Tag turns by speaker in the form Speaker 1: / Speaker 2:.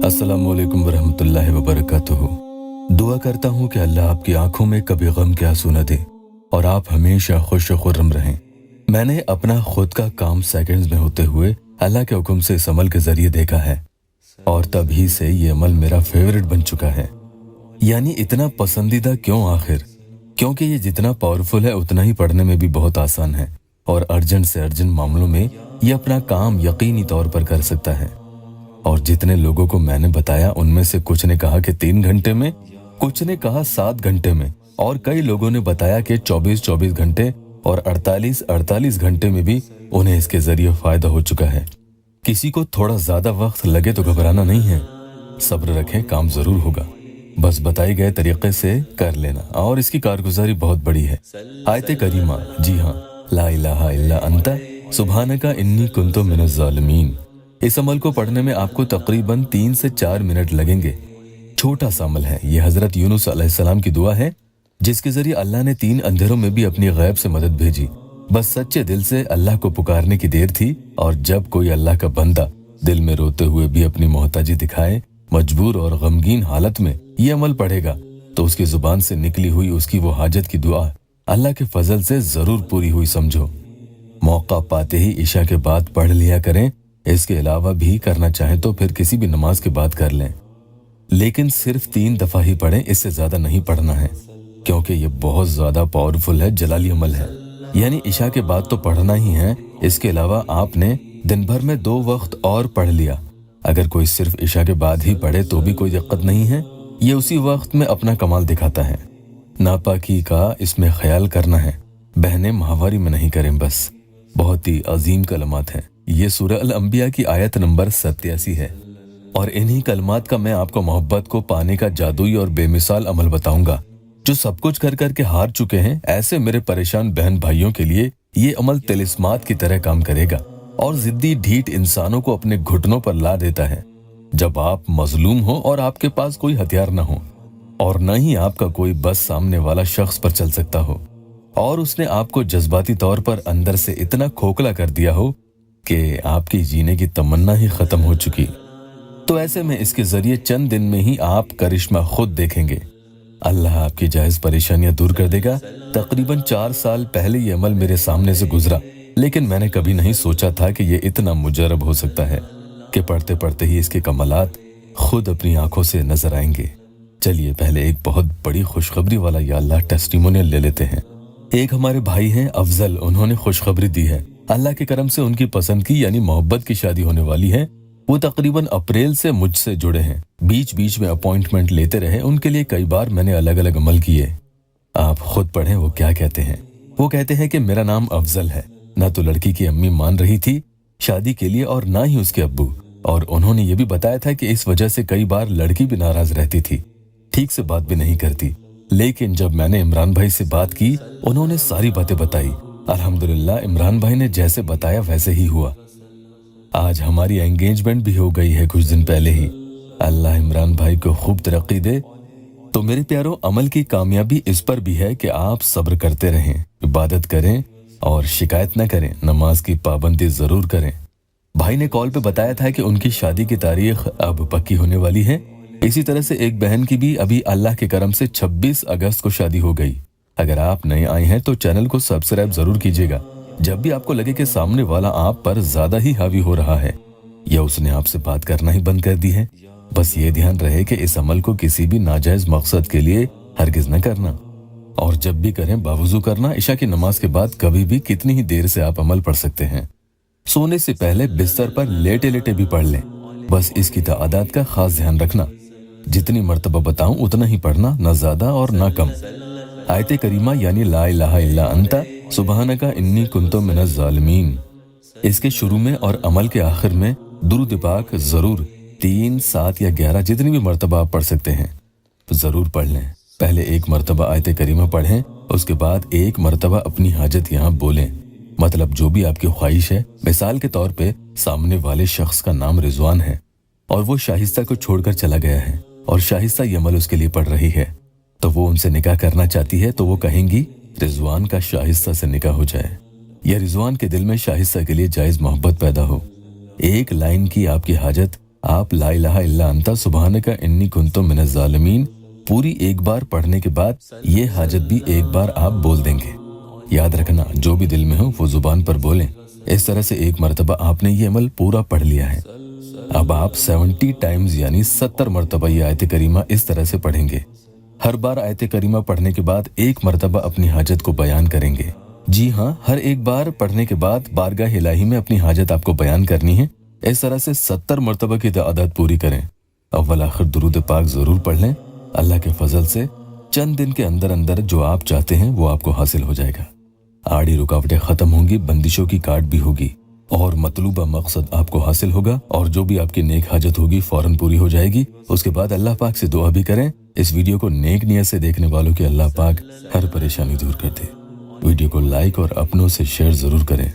Speaker 1: अस्सलामुअलैकुम वरहमतुल्लाहि वबरकातुहू। दुआ करता हूँ कि अल्लाह आपकी आंखों में कभी गम के आंसू न दे और आप हमेशा खुश व खुर्रम रहें। मैंने अपना खुद का काम सेकंड्स में होते हुए अल्लाह के हुक्म से इस अमल के जरिए देखा है और तभी से ये अमल मेरा फेवरेट बन चुका है। यानी इतना पसंदीदा क्यों आखिर? क्योंकि ये जितना पावरफुल है उतना ही पढ़ने में भी बहुत आसान है और अर्जेंट से अर्जेंट मामलों में ये अपना काम यकीनी तौर पर कर सकता है। और जितने लोगों को मैंने बताया उनमें से कुछ ने कहा कि 3 घंटे में, कुछ ने कहा 7 घंटे में और कई लोगों ने बताया कि 24-24 घंटे और 48-48 घंटे में भी उन्हें इसके जरिए फायदा हो चुका है। किसी को थोड़ा ज्यादा वक्त लगे तो घबराना नहीं है, सब्र रखें, काम जरूर होगा। बस बताए गए तरीके से कर लेना और इसकी कारगुजारी बहुत बड़ी है। आयत करीमा, जी हाँ, ला इलाहा इल्ला अंता सुब्हानका इन्नी कुन्तु मिनज़ ज़ालिमीन। इस अमल को पढ़ने में आपको तकरीबन 3 से 4 मिनट लगेंगे। छोटा सा अमल है। ये हजरत यूनुस अलैहिस्सलाम की दुआ है जिसके जरिए अल्लाह ने 3 अंधेरों में भी अपनी गैब से मदद भेजी। बस सच्चे दिल से अल्लाह को पुकारने की देर थी। और जब कोई अल्लाह का बंदा दिल में रोते हुए भी अपनी मोहताजी दिखाए, मजबूर और गमगीन हालत में ये अमल पढ़ेगा तो उसकी जुबान से निकली हुई उसकी वो हाजत की दुआ अल्लाह के फजल से जरूर पूरी हुई समझो। मौका पाते ही इशा के बाद पढ़ लिया करें। इसके अलावा भी करना चाहें तो फिर किसी भी नमाज के बाद कर लें, लेकिन सिर्फ 3 दफा ही पढ़ें, इससे ज्यादा नहीं पढ़ना है क्योंकि ये बहुत ज्यादा पावरफुल है, जलाली अमल है। यानी इशा के बाद तो पढ़ना ही है। इसके अलावा आपने दिन भर में 2 वक्त और पढ़ लिया। अगर कोई सिर्फ इशा के बाद ही पढ़े तो भी कोई दिक्कत नहीं है, ये उसी वक्त में अपना कमाल दिखाता है। नापाकी का इसमें ख्याल करना है, बहनें माहवारी में नहीं करें बस। बहुत ही अजीम कलमात हैं। ये सूरह अल अंबिया की आयत नंबर 87 है और इन्हीं कलमात का मैं आपको मोहब्बत को पाने का जादुई और बेमिसाल अमल बताऊंगा जो सब कुछ कर करके हार चुके हैं। ऐसे मेरे परेशान बहन भाइयों के लिए ये अमल तिलिस्मात की तरह काम करेगा और जिद्दी ढीठ इंसानों को अपने घुटनों पर ला देता है जब आप मजलूम हो और आपके पास कोई हथियार न हो और न ही आपका कोई बस सामने वाला शख्स पर चल सकता हो और उसने आपको जज्बाती तौर पर अंदर से इतना खोखला कर दिया हो कि आपकी जीने की तमन्ना ही खत्म हो चुकी। तो ऐसे में इसके जरिए चंद दिन में ही आप करिश्मा खुद देखेंगे। अल्लाह आपकी जायज परेशानियां दूर कर देगा। तकरीबन 4 साल पहले ये अमल मेरे सामने से गुजरा, लेकिन मैंने कभी नहीं सोचा था कि ये इतना मुजरब हो सकता है कि पढ़ते पढ़ते ही इसके कमालात खुद अपनी आंखों से नजर आएंगे। चलिए पहले एक बहुत बड़ी खुशखबरी वाला या अल्लाह टेस्टिमोनियल ले लेते हैं। एक हमारे भाई हैं अफजल, उन्होंने खुशखबरी दी है। अल्लाह के करम से उनकी पसंद की यानी मोहब्बत की शादी होने वाली है। वो तकरीबन अप्रैल से मुझसे जुड़े हैं, बीच बीच में अपॉइंटमेंट लेते रहे। उनके लिए कई बार मैंने अलग अलग अमल किए। आप खुद पढ़ें वो क्या कहते हैं। वो कहते हैं कि मेरा नाम अफजल है। न तो लड़की की अम्मी मान रही थी शादी के लिए और ना ही उसके अब्बू, और उन्होंने ये भी बताया था कि इस वजह से कई बार लड़की भी नाराज रहती थी, ठीक से बात भी नहीं करती। लेकिन जब मैंने इमरान भाई से बात की उन्होंने सारी बातें बताई। अल्हम्दुलिल्लाह इमरान भाई ने जैसे बताया वैसे ही हुआ। आज हमारी एंगेजमेंट भी हो गई है कुछ दिन पहले ही। अल्लाह इमरान भाई को खूब तरक्की दे। तो मेरे प्यारों, अमल की कामयाबी इस पर भी है कि आप सब्र करते रहें, इबादत करें और शिकायत न करें, नमाज की पाबंदी जरूर करें। भाई ने कॉल पे बताया था कि उनकी शादी की तारीख अब पक्की होने वाली है। इसी तरह से एक बहन की भी अभी अल्लाह के करम से 26 अगस्त को शादी हो गई। अगर आप नए आए हैं तो चैनल को सब्सक्राइब जरूर कीजिएगा। जब भी आपको लगे कि सामने वाला आप पर ज्यादा ही हावी हो रहा है या उसने आपसे बात करना ही बंद कर दी है, बस ये ध्यान रहे कि इस अमल को किसी भी नाजायज मकसद के लिए हरगिज न करना और जब भी करें बावजू करना। इशा की नमाज के बाद कभी भी कितनी ही देर से आप अमल पढ़ सकते हैं। सोने से पहले बिस्तर पर लेटे लेटे भी पढ़ लें। बस इसकी तादाद का खास ध्यान रखना। जितनी मर्तबा बताऊं उतना ही पढ़ना, न ज्यादा और न कम। आयत करीमा यानी ला इलाहा इल्ला अंता सुब्हानका इन्नी कुन्तु मिनज़ ज़ालिमीन, इसके शुरू में और अमल के आखिर में दुरूद पाक जरूर 3, 7 या 11 जितनी भी मर्तबा आप पढ़ सकते हैं तो जरूर पढ़ लें। पहले 1 मर्तबा आयत करीमा पढ़ें, उसके बाद 1 मर्तबा अपनी हाजत यहाँ बोलें। मतलब जो भी आपकी ख्वाहिश है। मिसाल के तौर पे सामने वाले शख्स का नाम रिजवान है और वो शाहिस्ता को छोड़कर चला गया है और शाहिस्ता ये अमल उसके लिए पढ़ रही है, तो वो उनसे निकाह करना चाहती है तो वो कहेंगी रिजवान का शाहिस्ता से निकाह हो जाए या रिजवान के दिल में शाहिस्ता के लिए जायज मोहब्बत पैदा हो। एक लाइन की आपकी हाजत आप ला इलाहा इल्ला अंता सुब्हानका इन्नी कुन्तु मिनज़ ज़ालिमीन पूरी एक बार पढ़ने के बाद ये हाजत भी एक बार आप बोल देंगे। याद रखना, जो भी दिल में हो वो जुबान पर बोलें। इस तरह से एक मरतबा आपने ये अमल पूरा पढ़ लिया है। अब आप 70 टाइम्स यानी 70 मरतबा ये आयत करीमा इस तरह से पढ़ेंगे। हर बार आयत करीमा पढ़ने के बाद एक मरतबा अपनी हाजत को बयान करेंगे। जी हाँ, हर एक बार पढ़ने के बाद बारगाह इलाही में अपनी हाजत आपको बयान करनी है। इस तरह से 70 मरतबा की तादाद पूरी करें। अव्वल आखिर दुरूद पाक जरूर पढ़ लें। अल्लाह के फजल से चंद दिन के अंदर अंदर जो आप चाहते हैं वो आपको हासिल हो जाएगा। आड़ी रुकावटें खत्म होंगी, बंदिशों की काट भी होगी और मतलूबा मकसद आपको हासिल होगा और जो भी आपकी नेक हाजत होगी फौरन पूरी हो जाएगी। उसके बाद अल्लाह पाक से दुआ भी करें। इस वीडियो को नेक नियत से देखने वालों की अल्लाह पाक हर परेशानी दूर कर दे। वीडियो को लाइक और अपनों से शेयर जरूर करें।